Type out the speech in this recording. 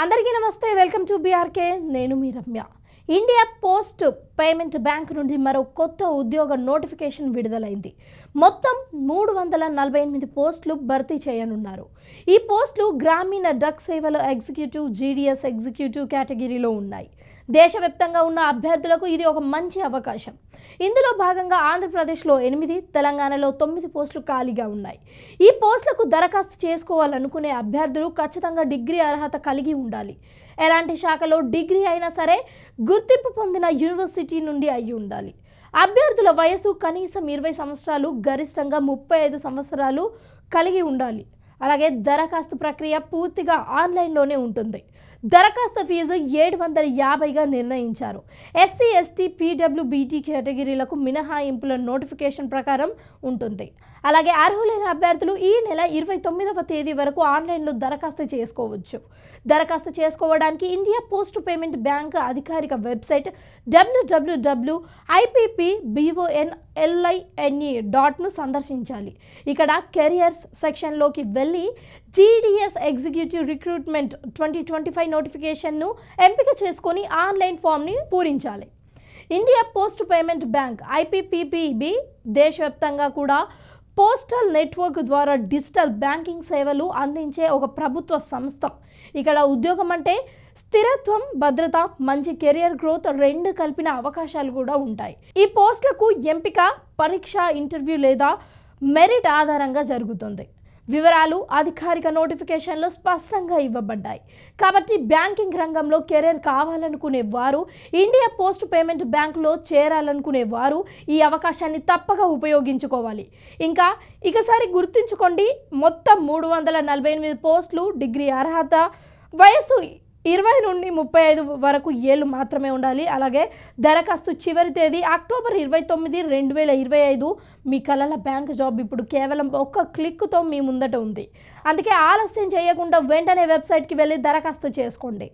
అందరికీ నమస్తే, welcome to BRK. నేను మీ Ramya. India Post Payment Bank నుండి మరో కొత్త ఉద్యోగ నోటిఫికేషన్ విడుదలైంది. మొత్తం 348 పోస్టులు భర్తీ చేయనున్నారు. ఈ పోస్టులు గ్రామీణ డక్ సేవల ఎగ్జిక్యూటివ్, జీడీఎస్ ఎగ్జిక్యూటివ్ కేటగిరీలో ఉన్నాయి. దేశవ్యాప్తంగా ఉన్న అభ్యర్థులకు ఇది ఒక మంచి అవకాశం. ఇందులో భాగంగా ఆంధ్రప్రదేశ్లో 8, తెలంగాణలో 9 పోస్టులు ఖాళీగా ఉన్నాయి. ఈ పోస్టులకు దరఖాస్తు చేసుకోవాలనుకునే అభ్యర్థులు ఖచ్చితంగా డిగ్రీ అర్హత కలిగి ఉండాలి. ఎలాంటి శాఖలో డిగ్రీ అయినా సరే గుర్తింపు పొందిన యూనివర్సిటీ నుండి అయి ఉండాలి. అభ్యర్థుల వయసు కనీసం 20 సంవత్సరాలు, గరిష్టంగా 35 సంవత్సరాలు కలిగి ఉండాలి. అలాగే దరఖాస్తు ప్రక్రియ పూర్తిగా ఆన్లైన్లోనే ఉంటుంది. దరఖాస్తు ఫీజు 750గా నిర్ణయించారు. ఎస్సీ, ఎస్టీ, పీడబ్ల్యూబీటీ కేటగిరీలకు మినహాయింపుల నోటిఫికేషన్ ప్రకారం ఉంటుంది. అలాగే అర్హులైన అభ్యర్థులు ఈ నెల 29వ తేదీ వరకు ఆన్లైన్లో దరఖాస్తు చేసుకోవచ్చు. దరఖాస్తు చేసుకోవడానికి ఇండియా పోస్ట్ పేమెంట్ బ్యాంక్ అధికారిక వెబ్సైట్ www.ipbonline.ను సందర్శించాలి. ఇక్కడ కెరియర్స్ సెక్షన్లోకి వెళ్ళి జీడీఎస్ ఎగ్జిక్యూటివ్ రిక్రూట్మెంట్ 2025 నోటిఫికేషన్ను ఎంపిక చేసుకొని ఆన్లైన్ ఫామ్ని పూరించాలి. India Post Payment bank IPPB దేశవ్యాప్తంగా కూడా పోస్టల్ నెట్వర్క్ ద్వారా డిజిటల్ బ్యాంకింగ్ సేవలు అందించే ఒక ప్రభుత్వ సంస్థ. ఇక్కడ ఉద్యోగం అంటే స్థిరత్వం, భద్రత, మంచి కెరియర్ గ్రోత్ రెండు కలిపిన అవకాశాలు కూడా ఉంటాయి. ఈ పోస్టులకు ఎంపిక పరీక్ష, ఇంటర్వ్యూ లేదా మెరిట్ ఆధారంగా జరుగుతుంది. వివరాలు అధికారిక నోటిఫికేషన్లో స్పష్టంగా ఇవ్వబడ్డాయి. కాబట్టి బ్యాంకింగ్ రంగంలో కెరీర్ కావాలనుకునే వారు, ఇండియా పోస్ట్ పేమెంట్ బ్యాంకులో చేరాలనుకునే వారు ఈ అవకాశాన్ని తప్పక ఉపయోగించుకోవాలి. ఇకసారి గుర్తుంచుకోండి, మొత్తం 348 పోస్టులు, డిగ్రీ అర్హత, వయసు 20 నుండి 35 వరకు ఏళ్ళు మాత్రమే ఉండాలి. అలాగే దరఖాస్తు చివరి తేదీ అక్టోబర్ 29, 2025. మీ కలల బ్యాంక్ జాబ్ ఇప్పుడు కేవలం ఒక్క క్లిక్తో మీ ముందట ఉంది. అందుకే ఆలస్యం చేయకుండా వెంటనే వెబ్సైట్కి వెళ్ళి దరఖాస్తు చేసుకోండి.